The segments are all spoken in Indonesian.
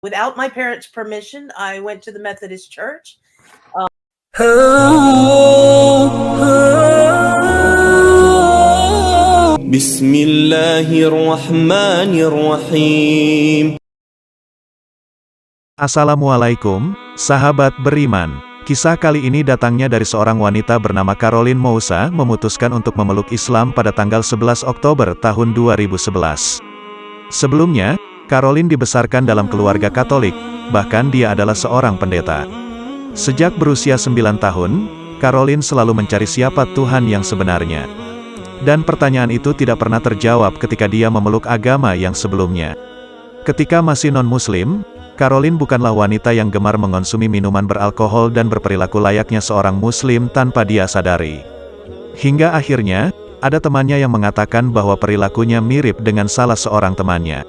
Without my parents' permission, I went to the Methodist Church. Bismillahirrahmanirrahim. Assalamualaikum, sahabat beriman. Kisah kali ini datangnya dari seorang wanita bernama Caroline Moussa memutuskan untuk memeluk Islam pada tanggal 11 Oktober tahun 2011. Sebelumnya, Caroline dibesarkan dalam keluarga Katolik, bahkan dia adalah seorang pendeta. Sejak berusia 9 tahun, Caroline selalu mencari siapa Tuhan yang sebenarnya. Dan pertanyaan itu tidak pernah terjawab ketika dia memeluk agama yang sebelumnya. Ketika masih non-muslim, Caroline bukanlah wanita yang gemar mengonsumi minuman beralkohol dan berperilaku layaknya seorang muslim tanpa dia sadari. Hingga akhirnya, ada temannya yang mengatakan bahwa perilakunya mirip dengan salah seorang temannya.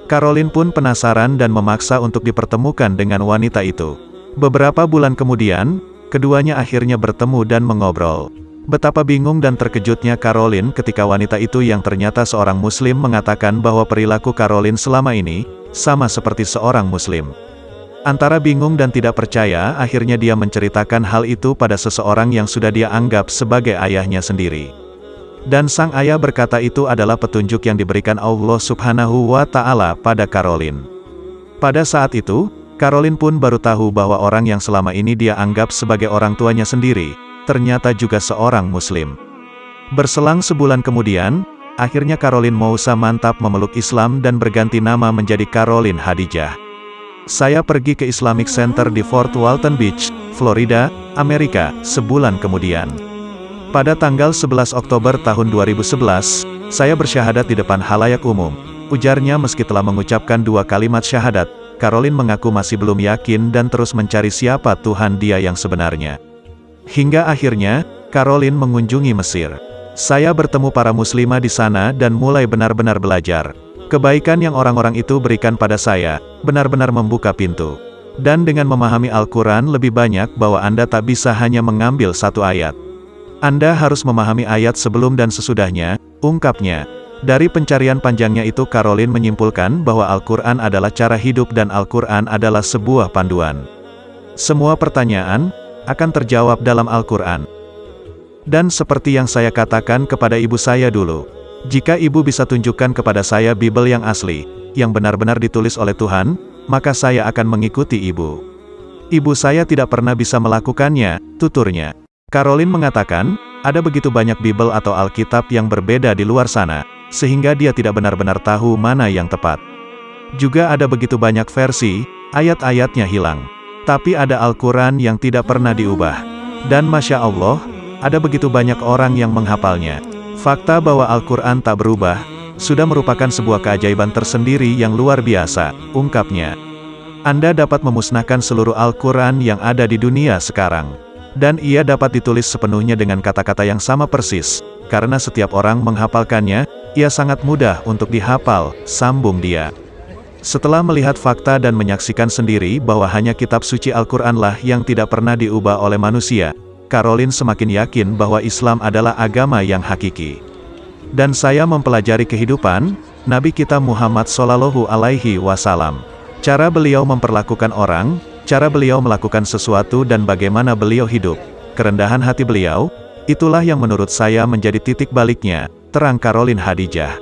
Caroline pun penasaran dan memaksa untuk dipertemukan dengan wanita itu. Beberapa bulan kemudian, keduanya akhirnya bertemu dan mengobrol. Betapa bingung dan terkejutnya Caroline ketika wanita itu yang ternyata seorang muslim mengatakan bahwa perilaku Caroline selama ini sama seperti seorang muslim. Antara bingung dan tidak percaya, akhirnya dia menceritakan hal itu pada seseorang yang sudah dia anggap sebagai ayahnya sendiri. Dan sang ayah berkata itu adalah petunjuk yang diberikan Allah Subhanahu wa Ta'ala pada Caroline. Pada saat itu, Caroline pun baru tahu bahwa orang yang selama ini dia anggap sebagai orang tuanya sendiri, ternyata juga seorang muslim. Berselang sebulan kemudian, akhirnya Caroline Moussa mantap memeluk Islam dan berganti nama menjadi Caroline Hadijah. Saya pergi ke Islamic Center di Fort Walton Beach, Florida, Amerika, sebulan kemudian. Pada tanggal 11 Oktober tahun 2011, saya bersyahadat di depan halayak umum. Ujarnya meski telah mengucapkan 2 kalimat syahadat, Caroline mengaku masih belum yakin dan terus mencari siapa Tuhan dia yang sebenarnya. Hingga akhirnya, Caroline mengunjungi Mesir. Saya bertemu para muslimah di sana dan mulai benar-benar belajar. Kebaikan yang orang-orang itu berikan pada saya, benar-benar membuka pintu. Dan dengan memahami Al-Quran lebih banyak bahwa Anda tak bisa hanya mengambil satu ayat. Anda harus memahami ayat sebelum dan sesudahnya, ungkapnya. Dari pencarian panjangnya itu Caroline menyimpulkan bahwa Al-Quran adalah cara hidup dan Al-Quran adalah sebuah panduan. Semua pertanyaan akan terjawab dalam Al-Quran. Dan seperti yang saya katakan kepada ibu saya dulu, jika ibu bisa tunjukkan kepada saya Bible yang asli, yang benar-benar ditulis oleh Tuhan, maka saya akan mengikuti ibu. Ibu saya tidak pernah bisa melakukannya, tuturnya. Caroline mengatakan, ada begitu banyak Bible atau Alkitab yang berbeda di luar sana, sehingga dia tidak benar-benar tahu mana yang tepat. Juga ada begitu banyak versi, ayat-ayatnya hilang. Tapi ada Al-Quran yang tidak pernah diubah. Dan Masya Allah, ada begitu banyak orang yang menghafalnya. Fakta bahwa Al-Quran tak berubah, sudah merupakan sebuah keajaiban tersendiri yang luar biasa, ungkapnya. Anda dapat memusnahkan seluruh Al-Quran yang ada di dunia sekarang. Dan ia dapat ditulis sepenuhnya dengan kata-kata yang sama persis, karena setiap orang menghafalkannya, ia sangat mudah untuk dihafal, sambung dia. Setelah melihat fakta dan menyaksikan sendiri bahwa hanya kitab suci Al-Quranlah yang tidak pernah diubah oleh manusia, Caroline semakin yakin bahwa Islam adalah agama yang hakiki. Dan saya mempelajari kehidupan Nabi kita Muhammad Shallallahu Alaihi Wasallam. Cara beliau memperlakukan orang, cara beliau melakukan sesuatu dan bagaimana beliau hidup, kerendahan hati beliau, itulah yang menurut saya menjadi titik baliknya, terang Caroline Hadijah.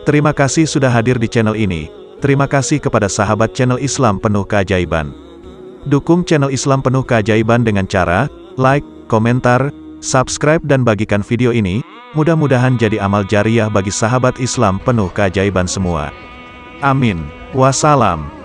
Terima kasih sudah hadir di channel ini. Terima kasih kepada sahabat channel Islam Penuh Keajaiban. Dukung channel Islam Penuh Keajaiban dengan cara like, komentar, subscribe dan bagikan video ini. Mudah-mudahan jadi amal jariah bagi sahabat Islam Penuh Keajaiban semua. Amin. Wassalam.